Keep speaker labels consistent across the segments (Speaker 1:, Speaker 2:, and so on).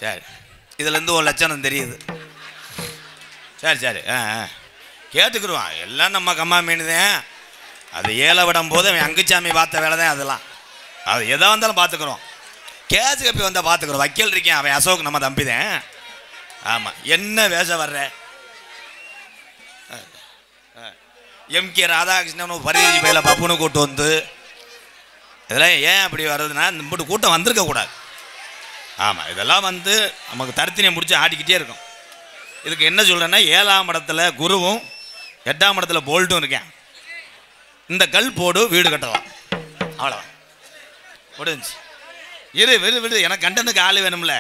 Speaker 1: சரி, இதுலேருந்து ஒரு லட்சணம் தெரியுது. சரி சரி, கேட்டுக்குருவான். எல்லாம் நம்ம கம்மா மீன் தான். அது ஏழை விடும் போது அவன் அங்குச்சாமி பார்த்த வேலை தான் அதெல்லாம். அது எதை வந்தாலும் பார்த்துக்குறோம். கேஸு கப்பி வந்தால் பார்த்துக்குறோம். வக்கீல் இருக்கேன், அவன் அசோக் நம்ம தம்பி தான். ஆமாம், என்ன வேஷம் வர்ற? எம்கே ராதாகிருஷ்ணன் பரிதி பயில பப்புனு கூட்டு வந்து இதெல்லாம் ஏன் அப்படி வர்றதுன்னா இந்த கூட்டம் வந்திருக்கக்கூடாது. ஆமாம், இதெல்லாம் வந்து நமக்கு தருத்தினை முடிச்சு ஆடிக்கிட்டே இருக்கும். இதுக்கு என்ன சொல்கிறேன்னா, 7ஆம் இடத்துல குருவும் 8ஆம் இடத்துல போல்ட்டும் இருக்கேன். இந்த கல் போடு வீடு கட்டலாம், அவ்வளோதான் முடிஞ்சு. இரு விடு விடு, எனக்கு கண்டனுக்கு ஆள் வேணும்ல.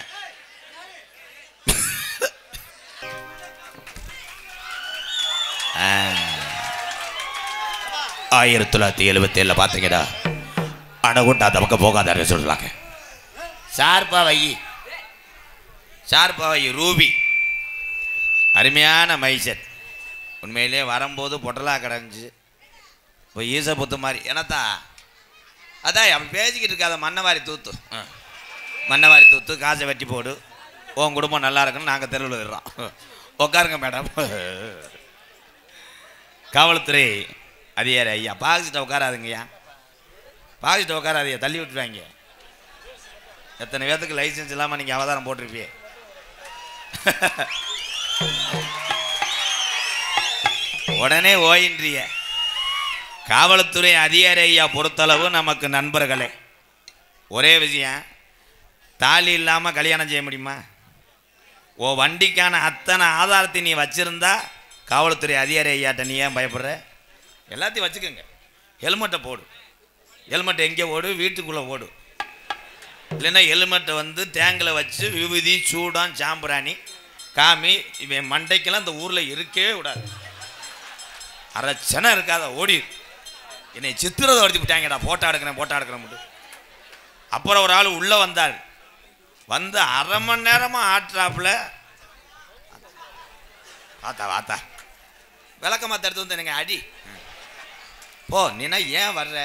Speaker 1: ஆ 1977 பார்த்தீங்கடா, அணகுண்டா அந்த பக்கம் போகாதாரு சொல்கிறாங்க. ஷார்ப்பா வை ரூபி, அருமையான மைசெட். உண்மையிலே வரும்போது பொட்டலா கிடஞ்சி இப்போ ஈசபுத்து மாதிரி என்னத்தா அதான் அப்படி பேசிக்கிட்டு இருக்காத. மண்ணவாரி தூத்து காசை வெட்டி போடு, உன் குடும்பம் நல்லா இருக்குன்னு நாங்கள் தெருவில் விடுறோம். உட்காருங்க மேடம். காவல்துறை அதிகாரி ஐயா, பாகிஸ்ட உட்காராதுங்கய்யா, பாகிஸ்ட உட்காராதையா, தள்ளி விட்டுருவாங்க. எத்தனை பேர்த்துக்கு லைசன்ஸ் இல்லாமல் நீங்கள் அவதாரம் போட்டிருப்பியே. உடனே ஓயின்றிய. காவல்துறை அதிகாரி ஐயா பொறுத்தளவு நமக்கு நண்பர்களே. ஒரே விஷயம், தாலி இல்லாமல் கல்யாணம் செய்ய முடியுமா? ஓ வண்டிக்கான அத்தனை ஆதாரத்தை நீ வச்சுருந்தா காவல்துறை அதிகாரி ஐயாட்ட நீ ஏன் பயப்படுற? எல்லாத்தையும் வச்சுக்கோங்க. ஹெல்மெட்டை போடு. ஹெல்மெட் எங்கே ஓடு? வீட்டுக்குள்ளே ஓடு. இல்லைன்னா ஹெல்மெட்டை வந்து டேங்கில் வச்சு விபூதி சூடான் சாம்பிராணி காமி இவன் மண்டைக்கெல்லாம் இந்த ஊரில் இருக்கவே விடாது. அரைச்சனை இருக்காத ஓடி. என்னை சித்திரதை வடுத்தி விட்டாங்கடா, போட்டோ எடுக்கிறேன் மட்டும். அப்புறம் ஒரு ஆள் உள்ளே வந்தார். வந்து அரை மணி நேரமாக ஆட்டுறாப்புல. வாத்தா விளக்கமாக எடுத்து வந்து எனக்கு அடி போ. நீனா ஏன் வர்ற?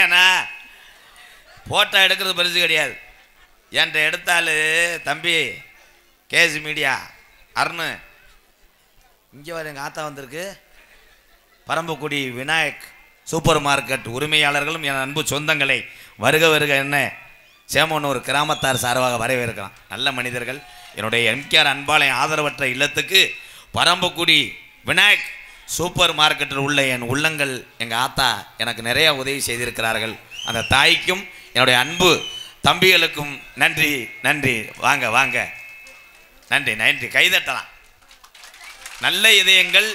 Speaker 1: ஏன்னா போட்டோ எடுக்கிறது பெருசு கிடையாது. என்கிட்ட எடுத்தால் தம்பி கேஸ் மீடியா அருண் இங்கே வர எங்கள் ஆத்தா வந்திருக்கு. பரம்பக்குடி விநாயக் சூப்பர் மார்க்கெட் உரிமையாளர்களும் என் அன்பு சொந்தங்களை வருக என்ன சேமனூர் கிராமத்தார் சார்பாக வரவேற்கிறான். நல்ல மனிதர்கள். என்னுடைய எம்கேஆர் அன்பாளையம் ஆதரவற்ற இல்லத்துக்கு பரம்பக்குடி விநாயக் சூப்பர் மார்க்கெட்டில் உள்ள என் உள்ளங்கள் எங்கள் ஆத்தா எனக்கு நிறைய உதவி செய்திருக்கிறார்கள். அந்த தாய்க்கும் என்னுடைய அன்பு தம்பிகளுக்கும் நன்றி. வாங்க நன்றி. கைதட்டலாம். நல்ல இதயங்கள்.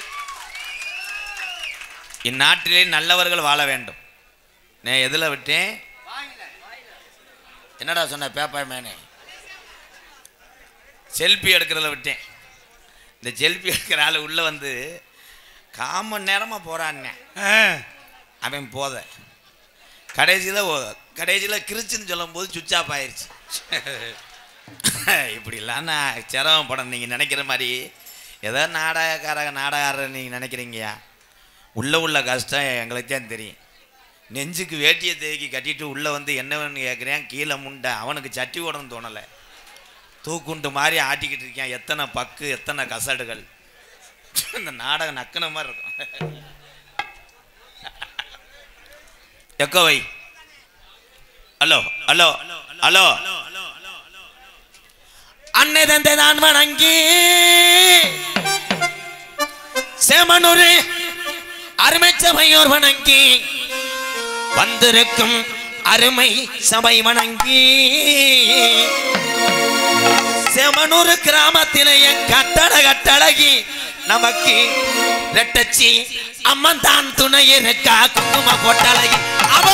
Speaker 1: இந்நாட்டிலே நல்லவர்கள் வாழ வேண்டும். நான் எதில் விட்டேன்? என்னடா சொன்ன பேப்பர் மேனே? செல்ஃபி எடுக்கிறத விட்டேன். இந்த செல்ஃபி எடுக்கிற ஆள் உள்ளே வந்து காமன் நேரமாக போகிறான்னு அவன் போத கடைசியில் கிறிச்சுன்னு சொல்லும் போது சுவிட்ச் ஆஃப் ஆயிடுச்சு. இப்படிலாம் நான் சிரமப்படம். நீங்கள் நினைக்கிற மாதிரி ஏதோ நாடகாரர் நீங்கள் நினைக்கிறீங்கயா. உள்ள கஷ்டம் எங்களுக்கு தான் தெரியும். நெஞ்சுக்கு வேட்டியை தேக்கி கட்டிட்டு உள்ளே வந்து என்ன வேணும்னு கேட்குறேன். கீழே முண்டை அவனுக்கு சட்டி ஓடணும்னு தோணலை. தூக்குண்டு மாதிரி ஆட்டிக்கிட்டு இருக்கேன். எத்தனை பக்கு எத்தனை கசடுகள். இந்த நாடகம் நக்கின மாதிரி இருக்கும். எக்கோவை ஹலோ அன்னை தந்தை நான் வணங்கி சேமனூர் அருமை சபையோர் வணங்கி வந்திருக்கும் அருமை சபை வணங்கி சேமனூர் கிராமத்திலேயே கட்டழகி நமக்கு ரெட்டச்சி அம்மன் தான் துணை இருக்கா. குங்கும போட்டழகி அவ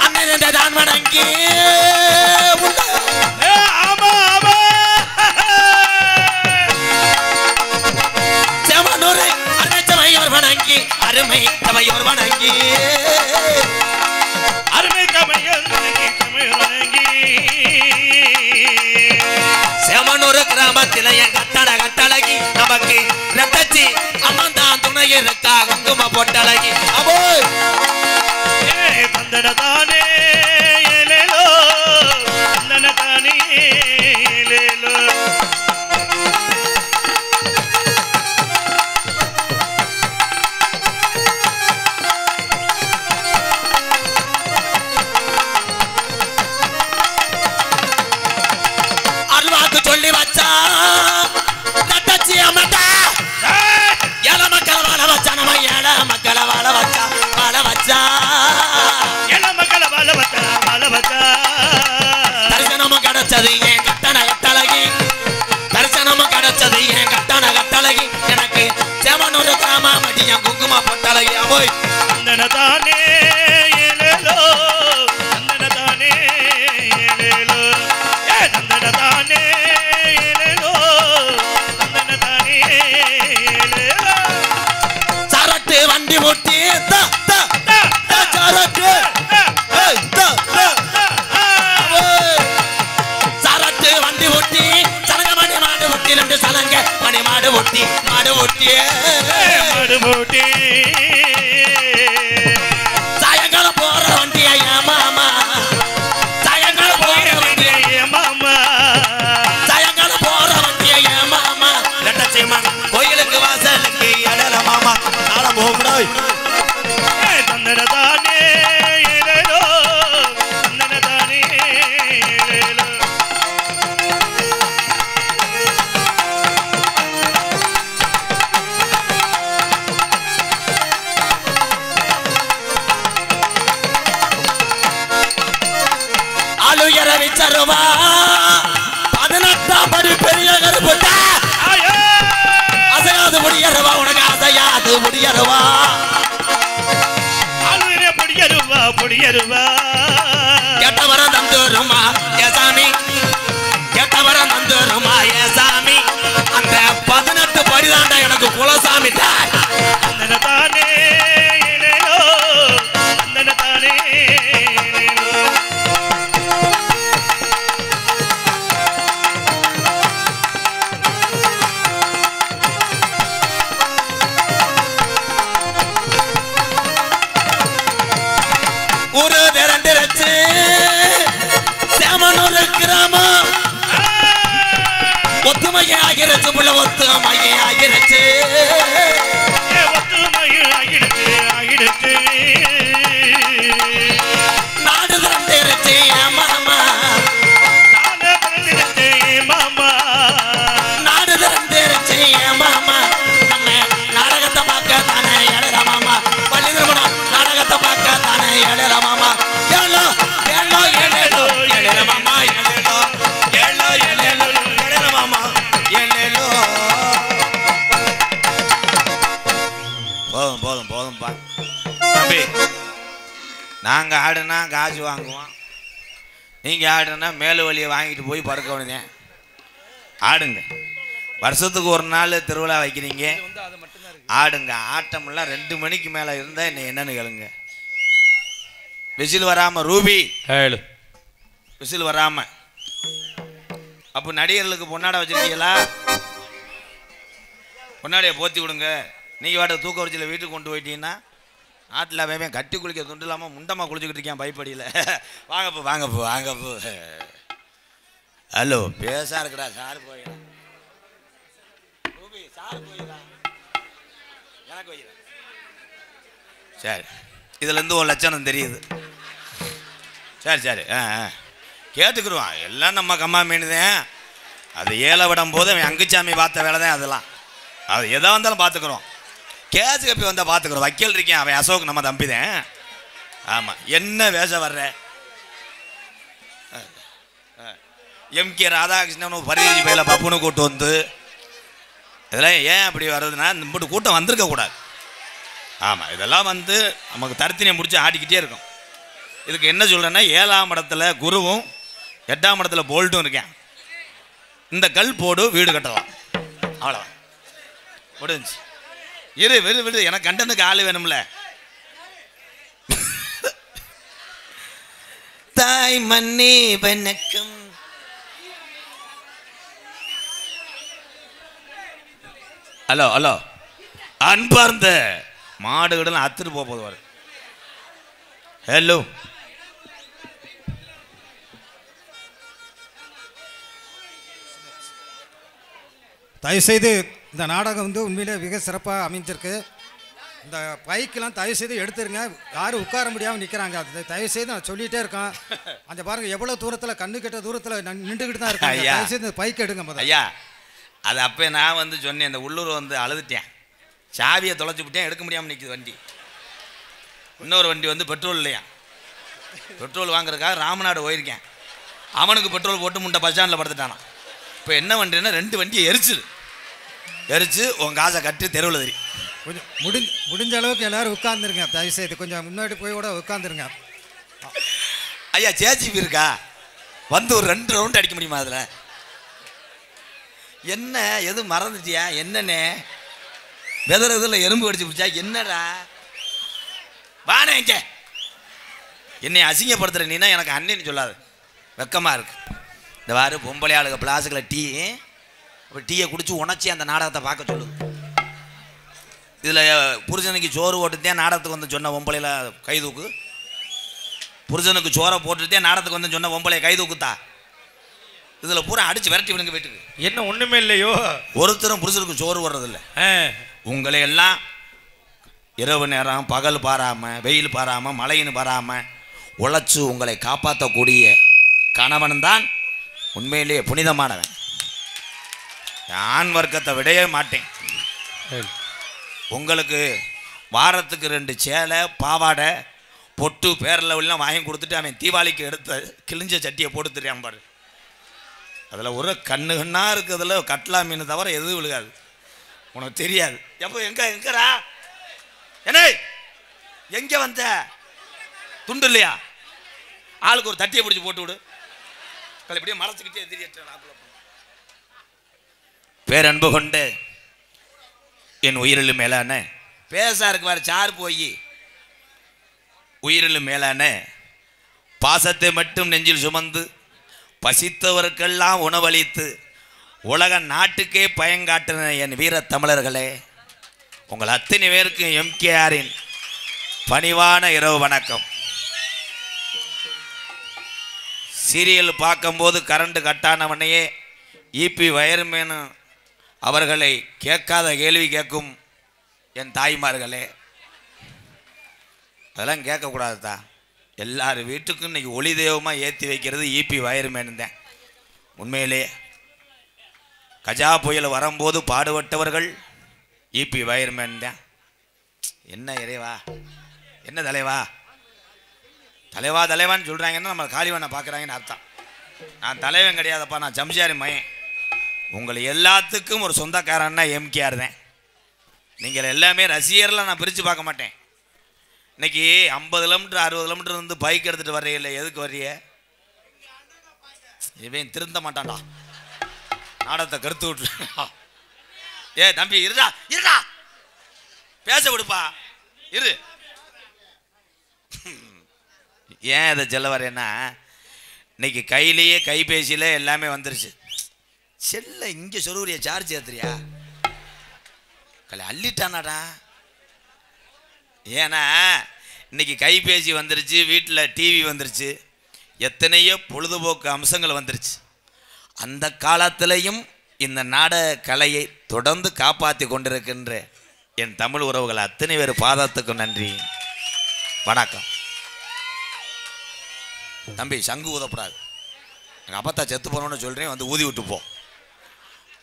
Speaker 1: அண்ணன் தான் வணங்கி சேமனூர் அருமைச்சபையோர் வணங்கி அருமை சபையோர் வணங்கி சேமனூர் கிராமத்தில் என் கட்டழகி நமக்கு ரெட்டச்சி அம்மன் தான் துணை இருக்கா குங்கும பொட்டழகி அபோ
Speaker 2: தந்தன தானே ஏலேலோ தந்தன தானே ஏலேலோ
Speaker 1: அல்வாக்கு சொல்லி வச்சா நட்டச்சி அம்மட்டா ஏழ மக்கள் வாழ வச்சா நம்ம ஏழ மக்களை வாழ வச்சா
Speaker 2: ஏழ மக்களை வாழ வச்சா
Speaker 1: தரிசனமும் கிடைச்சது என் கட்டண கட்டழகி தரிசனமும் கிடைச்சது என் கட்டண கட்டழகி எனக்கு செவனூர் கிராம மதியம் குங்கும பொட்டழகி போய்
Speaker 2: தந்தன தானே ஏலேலோ தந்தன தானே ஏலேலோ தந்தன தானே ஏலேலோ தந்தன தானே ஏலேலோ
Speaker 1: சரட்டு வண்டி முட்டி சரட்டு சரட்டு வண்டி ஒட்டி சலங்க மணி மாடு ஒட்டி ரெண்டு சலங்க மணி மாடு ஒட்டி மாடு ஒட்டி சாயங்காலம் போற வண்டிய மாமா சாயங்காலம் போற வண்டிய மாமா சாயங்காலம் போற வண்டிய மாமா ரெட்டச்சிமா கோயிலுக்கு வாசலுக்கு இடல மாமா நாளம் போகணும்
Speaker 2: தந்தன தானே ஏலேலோ தந்தன தானே ஏலேலோ
Speaker 1: ஆளுயர விச்சருவா 18ஆம் படி பெரிய கருப்புட்டா அசையாது முடியருவா உனக்கு அசையாது முடியருவா
Speaker 2: பொடியருவா
Speaker 1: கெட்டவரம் தந்துருமா ஏசாமி கெட்டவரம் தந்துருமா ஏசாமி அந்த 18 படிதாண்டா எனக்கு குலசாமி
Speaker 2: தந்தன தானே ஏலேலோ தந்தன தானே ஏலேலோ
Speaker 1: ஊரு திரண்டிருச்சு செமனூர் கிராமம் ஒத்துமையை ஆகிருச்சு புள்ள ஒத்துமையை ஆகிருச்சு
Speaker 2: ஆகிடுச்சு
Speaker 1: நாடு திரண்டிருச்சு மாமா
Speaker 2: நாடு பிறந்திருச்சு மாமா
Speaker 1: நாடு திரண்டிருச்சு மாமா நம்ம நாடகத்தை பார்க்க தானே எழுற மாமா பள்ளி திருமணம் நாடகத்தை பார்க்க தானே எழுற மாமா ஏழோ ஏழோ ஏழேலோ எழுற மாமா ஏழேலோ ஏழோ ஏழேலோ எழுற மாமா ஏழேலோ போதும் போதும் போதும்பா தம்பி நாங்கள் ஆடுனா காசு வாங்குவோம் நீங்கள் ஆடுனா மேலு வழியை வாங்கிட்டு போய் படுக்க வேண்டியதேன் ஆடுங்க வருஷத்துக்கு ஒரு நாள் திருவிழா வைக்கிறீங்க ஆடுங்க ஆட்டமெல்லாம் 2 மணிக்கு மேலே இருந்தால் என்ன என்னன்னு கேளுங்க விசில் வராமல் ரூபி
Speaker 3: ஏழு
Speaker 1: விசில் வராமல் அப்போ நடிகர்களுக்கு பொன்னாடை வச்சுருக்கீங்களா பொன்னாடையை போற்றி கொடுங்க நீங்கள் வாட்ட தூக்க வரிச்சியில் வீட்டுக்கு கொண்டு போயிட்டீங்கன்னா ஆட்டில் வேவேன் கட்டி குளிக்க துண்டு இல்லாமல் முண்டமாக குளிச்சுக்கிட்டு இருக்கேன் பைப்படியில் வாங்கப்போ வாங்கப்போ வாங்கப்போ ஹலோ பேசா இருக்குடா சார் போயிடா ரூபி சார் போயிடா எனக்கு போயிடா சரி இதுலேருந்து ஒரு லட்சணம் தெரியுது சரி சரி கேட்டுக்குருவான் எல்லாம் நம்ம கம்மா மீனுதேன் அது ஏழை விடும் போது அவன் அங்குச்சாமி பார்த்த வேலை தான் அதெல்லாம் அது எதாக இருந்தாலும் பார்த்துக்குறோம் கேஸ் கப்பி வந்தால் பார்த்துக்குறோம் வக்கீல் இருக்கேன் அவன் அசோக் நம்ம தம்பிதேன் ஆமாம் என்ன வேஷ வர்ற எம்கே ராதாகிருஷ்ணன் பரிதி பயில பப்புனு கூட்டு வந்து இதெல்லாம் ஏன் அப்படி வர்றதுன்னா இந்த கூட்டம் வந்திருக்கக்கூடாது ஆமாம் இதெல்லாம் வந்து நமக்கு தருத்தினியை முடிச்சு ஆடிக்கிட்டே இருக்கும் இதுக்கு என்ன சொல்கிறேன்னா 7ஆம் இடத்துல குருவும் 8ஆம் இடத்துல போல்ட்டும் இருக்கேன் இந்த கல் போடு வீடு கட்டலாம் அவ்வளோ முடிஞ்சு இரு விடு விடு எனக்கு கண்டனுக்கு ஆள் வேணும்ல தாய் மன்னி வணக்கம் ஹலோ ஹலோ அன்பார்ந்த மாடுகள் அத்துட்டு போகுது. ஹலோ,
Speaker 3: தயவுசெய்து இந்த நாடகம் வந்து உண்மையிலே மிக சிறப்பாக அமைஞ்சிருக்கு. இந்த பைக்கெலாம் தயவுசெய்து எடுத்துருங்க. யாரும் உட்கார முடியாமல் நிற்கிறாங்க. அது தயவுசெய்து நான் சொல்லிகிட்டே இருக்கேன். அந்த பாருங்கள் எவ்வளோ தூரத்தில் கண்ணு கெட்ட தூரத்தில் நின்றுக்கிட்டு தான் இருக்காங்க. தயவுசெய்து இந்த பைக் எடுங்க முதல்ல.
Speaker 1: ஐயா, அது அப்போ நான் வந்து சொன்னேன், இந்த உள்ளூர் வந்து அழுதுட்டேன், சாவியை தொலைச்சி விட்டேன், எடுக்க முடியாமல் நிற்கிது வண்டி. இன்னொரு வண்டி வந்து பெட்ரோல் இல்லையா, பெட்ரோல் வாங்குறதுக்காக ராமநாடு போயிருக்கேன். அவனுக்கு பெட்ரோல் போட்டு முண்டை பஸ் ஸ்டாண்டில் படுத்துட்டானா. இப்போ என்ன பண்ணுறேன்னா 2 வண்டியை எரிச்சு உன் காசை கட்டி தெருவில் தெரி.
Speaker 3: கொஞ்சம் முடிஞ்ச அளவுக்கு எல்லோரும் உட்காந்துருங்க. தயவுசெய்து கொஞ்சம் முன்னாடி போய் கூட உட்காந்துருங்க.
Speaker 1: ஐயா, ஜேசிபி இருக்கா? வந்து ஒரு 2 ரவுண்டு அடிக்க முடியுமா? அதில் என்ன எதுவும் மறந்துட்டியா? என்னண்ணே வெதர் இதில் எறும்பு அடிச்சு பிடிச்சா என்னடா? வானே இங்கே என்னை அசிங்கப்படுத்துகிற நீனா எனக்கு அண்ணன்னு சொல்லாது, வெக்கமாக இருக்கு. இந்த வாரு பொம்பளை ஆளுக பிளாஸுக்கில் டீ, இப்போ டீயை குடிச்சு உணச்சி அந்த நாடகத்தை பார்க்க சொல்லுது. இதில் புருஷனுக்கு சோறு ஓட்டுத்தேன் நாடகத்துக்கு வந்து சொன்ன பொம்பளையில் கைதூக்கு, புருஷனுக்கு சோறை போட்டுட்டே நாடகத்துக்கு வந்து சொன்ன பொம்பளையை கைதூக்குத்தா. இதில் பூரா அடித்து விரட்டி விடுங்க வீட்டுக்கு.
Speaker 2: என்ன ஒன்றுமே இல்லையோ,
Speaker 1: ஒருத்தரும் புருஷனுக்கு சோறு வர்றதில்லை. உங்களை எல்லாம் இரவு நேரம் பகல் பாராமல், வெயில் பாராமல், மழைன்னு பாராமல் உழைச்சி உங்களை காப்பாற்றக்கூடிய கணவன் தான் உண்மையிலேயே புனிதமானவன். ஆண் வர்க்கத்தை விடவே மாட்டேன். உங்களுக்கு வாரத்துக்கு 2 சேலை பாவாடை பொட்டு பேரளவுலாம் வாங்கி கொடுத்துட்டு அவன் தீபாவளிக்கு எடுத்த கிழிஞ்ச சட்டியை போட்டு தெரியாம பாரு. அதில் ஒரு கண்ணா இருக்கிறதுல கட்லா மீன் தவிர எதுவும் விழுகாது. உனக்கு தெரியாது. எப்போ எங்கடா என்ன எங்கே வந்த துண்டு இல்லையா? ஆளுக்கு ஒரு தட்டியை பிடிச்சி போட்டு விடு. இப்படியே மறைச்சிக்கிட்டே தெரிய. பேரன்பு கொண்டு என் உயிரிலும் மேலான பேசா இருக்கு வேறு சார் போய் உயிரிலும் மேலான பாசத்தை மட்டும் நெஞ்சில் சுமந்து பசித்தவருக்கெல்லாம் உணவளித்து உலக நாட்டுக்கே பயங்காட்டின என் வீர தமிழர்களே, உங்கள் அத்தனை பேருக்கு எம்கேஆரின் பணிவான இரவு வணக்கம். சீரியல் பார்க்கும்போது கரண்ட் கட்டானவனையே இபி வயர்மேனு அவர்களை கேட்காத கேள்வி கேட்கும் என் தாய்மார்களே, அதெல்லாம் கேட்கக்கூடாது தான். எல்லார் வீட்டுக்கும் இன்றைக்கி ஒளி தெய்வமாக ஏற்றி வைக்கிறது இபி வயர்மேனு தான். உண்மையிலே கஜா புயல் வரும்போது பாடுபட்டவர்கள் இபி வயர்மேன் தான். என்ன இறைவா, என்ன தலைவா, தலைவான்னு சொல்கிறாங்கன்னா நம்ம காளிவனை பார்க்குறாங்கன்னு அர்த்தம். நான் தலைவன் கிடையாதப்பா, நான் ஜம்ஜாரி மயன். உங்களை எல்லாத்துக்கும் ஒரு சொந்தக்காரன்னா எம்கேஆர் தான். நீங்கள் எல்லாமே ரசிகர்லாம் நான் பிரித்து பார்க்க மாட்டேன். இன்னைக்கு 50 கிலோமீட்டர் 60 கிலோமீட்டர் வந்து பைக் எடுத்துகிட்டு வர்றீங்க, எதுக்கு வர்றிய? இவன் திருந்த மாட்டான்டா, நாடகத்தை கருத்து விட்டு. ஏ தம்பி இருடா பேச விடுப்பா இரு. ஏன் இதை சொல்ல வரேன்னா, இன்னைக்கு கையிலேயே கைபேசியில் எல்லாமே வந்துருச்சு. செல்ல இங்கே சொல்லுறிய சார்ஜ் ஏற்றுறியா? அள்ளிட்டானாடா. ஏன்னா இன்னைக்கு கைபேசி வந்துருச்சு, வீட்டில் டிவி வந்துருச்சு, எத்தனையோ பொழுதுபோக்கு அம்சங்கள் வந்துருச்சு. அந்த காலத்திலையும் இந்த நாடக கலையை தொடர்ந்து காப்பாற்றி கொண்டிருக்கின்ற என் தமிழ் உறவுகள் அத்தனை பேர் பாதத்துக்கும் நன்றி, வணக்கம். தம்பி சங்கு ஊதப்படாது. எங்கள் அப்பத்தா செத்து போனோன்னு சொல்கிறேன், வந்து ஊதி விட்டு போ.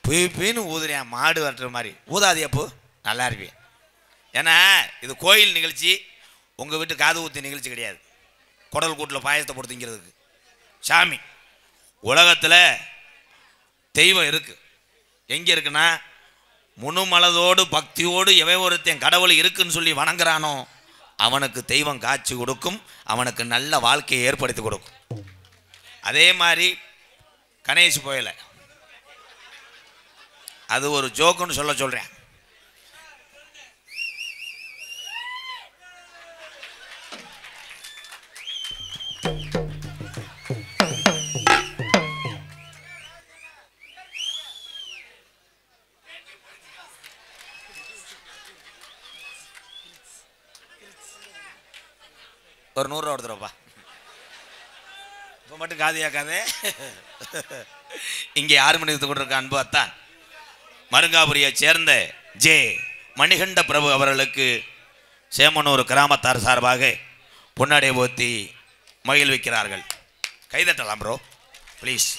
Speaker 1: புயின்னு ஊதுறேன் மாடு வட்டுற மாதிரி. ஊதாது அப்போ நல்லா இருப்பேன். ஏன்னா இது கோயில் நிகழ்ச்சி, உங்கள் வீட்டு காது ஊற்றி நிகழ்ச்சி கிடையாது. குடல் கூட்டில் பாயசத்தை போட்டு திங்கிறதுக்கு. சாமி உலகத்தில் தெய்வம் இருக்குது. எங்கே இருக்குன்னா, முழு மனதோடு பக்தியோடு எவன் ஒருத்தன் கடவுள் இருக்குன்னு சொல்லி வணங்குறானோ அவனுக்கு தெய்வம் காட்சி கொடுக்கும், அவனுக்கு நல்ல வாழ்க்கையை ஏற்படுத்தி கொடுக்கும். அதே மாதிரி கணேஷ் புயலை அது ஒரு ஜோக்குன்னு சொல்கிறேன். ஒரு 100 ரூபா கொடுத்துருப்பா. இப்போ மட்டும் காது கேட்காதே. இங்கே 6 மணிக்கு கொண்டிருக்க அன்பு அத்தான் மருங்காபுரியை சேர்ந்த ஜே மணிகண்ட பிரபு அவர்களுக்கு சேமனூர் கிராமத்தார் சார்பாக பொன்னாடை போத்தி மகிழ்விக்கிறார்கள். கைதட்டலாம் ப்ரோ ப்ளீஸ்.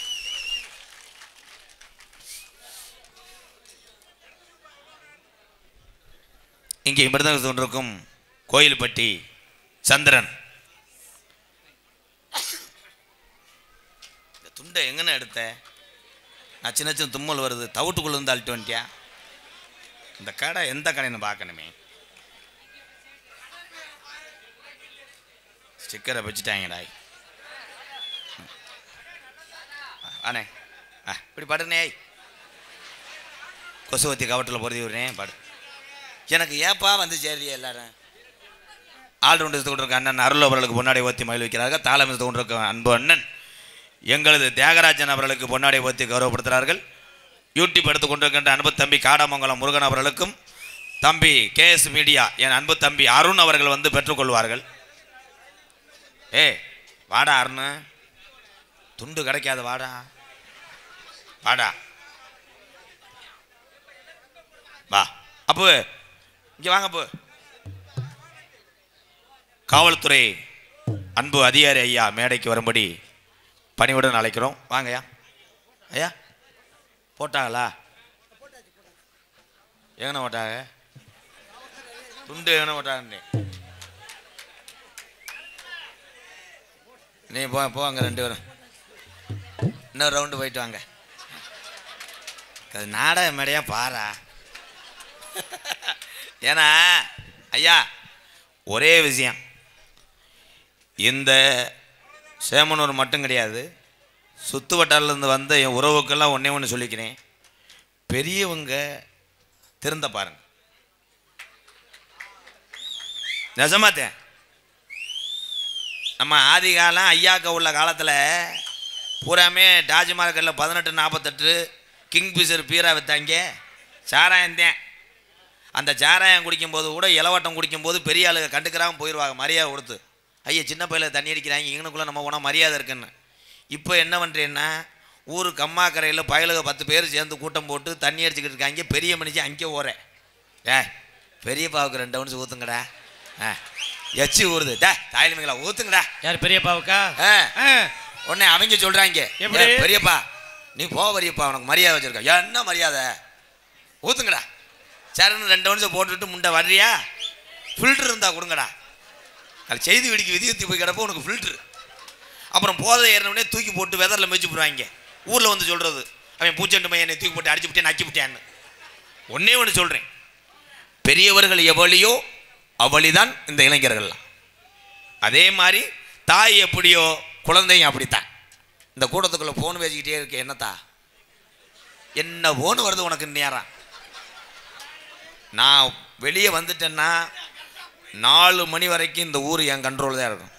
Speaker 1: இங்கே மிருதங்க கொண்டிருக்கும் கோயில்பட்டி சந்திரன். இந்த துண்டை எங்கன்னு எடுத்த? நான் சின்ன சின்ன தும்மல் வருது, தவிட்டுக்குள்ள இருந்து அழிட்டு வந்துட்டியா? இந்த கடை எந்த கடைன்னு பார்க்கணுமே. ஸ்டிக்கரை வச்சுட்டாங்கடா. ஆனே இப்படி படுனே. கொசுவத்தி கவட்டில் பொருதி விடுறேன் படு. எனக்கு ஏப்பா வந்து சேரியா எல்லாரும். ஆள் ரவுண்டு கொண்டிருக்க அண்ணன் அருள் அவர்களுக்கு பொன்னாடை ஓத்தி மகிழ்விக்கிறார்கள். தாளம் கொண்டிருக்க அன்பு அண்ணன் எங்களது தியாகராஜன் அவர்களுக்கு பொன்னாடை ஓத்தி கௌரவப்படுத்துகிறார்கள். யூடியூப் எடுத்து கொண்டிருக்கின்ற அன்பு தம்பி காடாமங்கலம் முருகன் அவர்களுக்கும் தம்பி கேஎஸ் மீடியா என் அன்பு தம்பி அருண் அவர்கள் வந்து பெற்றுக்கொள்வார்கள். வாடா அருண், துண்டு கிடைக்காது, வாடா வாடா வா. அப்போ இங்கே வாங்க. அப்போ காவல்துறை அன்பு அதிகாரி ஐயா மேடைக்கு வரும்படி பணிவுடன் அழைக்கிறோம். வாங்கய்யா. ஐயா போட்டாங்களா? எங்கன போட்டாங்க? துண்டு எங்கன போட்டாங்க? நீ போவாங்க 2 பேரும். இன்னொரு ரவுண்டு போயிட்டு வாங்க. அது நாடக மேடையா பாரா. ஏன்னா ஐயா ஒரே விஷயம், இந்த சேமனூர் மட்டும் கிடையாது, சுத்து வட்டாரிலேருந்து வந்த என் உறவுக்கெல்லாம் ஒன்று சொல்லிக்கிறேன். பெரியவங்க திருந்த பாருங்க. நெசமாத்தேன். நம்ம ஆதி காலம் ஐயாக்க உள்ள காலத்தில் பூராமே டாஜ் மார்க்கெட்டில் 1848 கிங்ஃபிஷர் பீரா விற்றாங்க. சாராயந்தேன். அந்த சாராயம் குடிக்கும்போது கூட இளவட்டம் குடிக்கும்போது பெரிய ஆளுங்க கண்டுக்கிறாம போயிடுவாங்க மரியாதை கொடுத்து. ஐயா சின்ன பையில தண்ணி அடிக்கிறாங்க, இங்கனுக்குள்ளே நம்ம போனால் மரியாதை இருக்குன்னு. இப்போ என்ன பண்ணுறேன்னா ஊருக்கு அம்மாக்கரையில் பயலுக 10 பேர் சேர்ந்து கூட்டம் போட்டு தண்ணி அடிச்சுக்கிட்டு இருக்காங்க. பெரிய மனுஷன் அங்கே ஓரேன். பெரியப்பாவுக்கு 2 ounce ஊற்றுங்கடா. எச்சு ஊறுது. தாய்மைகளா ஊற்றுங்கடா.
Speaker 4: யார் பெரியப்பாவுக்கா?
Speaker 1: உடனே அவங்க சொல்கிறாங்க, பெரியப்பா நீ போ பெரியப்பா, உனக்கு மரியாதை வச்சுருக்கா. என்ன மரியாதை? ஊற்றுங்கடா. சரின்னு 2 ounce போட்டுவிட்டு முண்டை வர்றியா? ஃபில்ட்ரு இருந்தால் கொடுங்கடா. அது செய்தி வெடிக்கு விதியத்தி போய் கிடப்போ உனக்கு ஃபில்ட்ரு. அப்புறம் போதை ஏறினவுடனே தூக்கி போட்டு வெதரில் மிதிச்சு போடுவாங்க. ஊரில் வந்து சொல்கிறது, அவன் பூச்செண்டு மையனை தூக்கி போட்டு அடிச்சு விட்டேன் நக்கி விட்டேன்னு. ஒன்றே ஒன்று சொல்கிறேன், பெரியவர்கள் எவ்வளியோ அவளிதான் இந்த இளைஞர்கள்லாம். அதே மாதிரி தாய் எப்படியோ குழந்தையும் அப்படித்தான். இந்த கூட்டத்துக்குள்ளே ஃபோன் பேசிக்கிட்டே இருக்கு. என்னத்தா என்ன ஃபோனு வருது உனக்கு நேரம்? நான் வெளியே வந்துட்டேன்னா 4 மணி வரைக்கும் இந்த ஊர் என் கண்ட்ரோல் தான் இருக்கும்.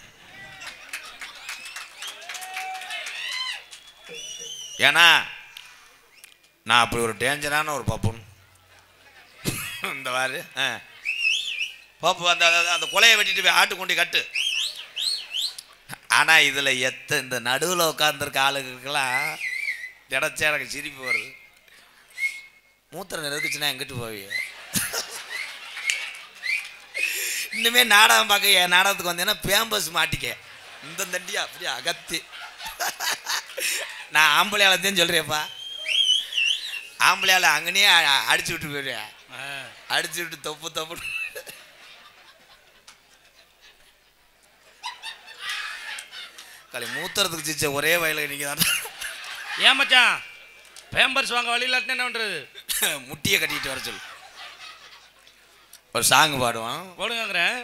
Speaker 1: ஏன்னா நான் அப்படி ஒரு டேஞ்சரான ஒரு பப்புன்னு. இந்த வாரு பப்பு அந்த அந்த கொலையை வெட்டிட்டு போய் ஆட்டு கொண்டு கட்டு. ஆனால் இதில் இந்த நடுவில் உட்காந்துருக்க ஆளுகளுக்கெல்லாம் கிடைச்சா எனக்கு சிரிப்பு வருது. மூத்திரம் இருக்குச்சுன்னா எங்கிட்டு போவீங்க? இன்னுமே நாடகம் பார்க்க என் நாடகத்துக்கு வந்தேன்னா பேம்பஸ் மாட்டிக்க இந்த தண்டியா அப்படியே அகத்தி. நான் ஆம்பளையாளத்தையும் சொல்கிறேன்ப்பா. ஆம்பளையால அங்கனே அடிச்சு விட்டு போயிடுவேன். அடிச்சு விட்டு தொப்பு தொப்பு. களி மூத்துறதுக்கு சிச்ச ஒரே வயலில் நீங்கள் தான்.
Speaker 4: ஏன் மச்சான் பேம்பர்ஸ் வாங்க வழி இல்லாட்டினா என்ன பண்ணுறது?
Speaker 1: முட்டியை கட்டிக்கிட்டு வர சொல்லு. ஒரு சாங் பாடுவான்.
Speaker 4: போடுங்கிறேன்.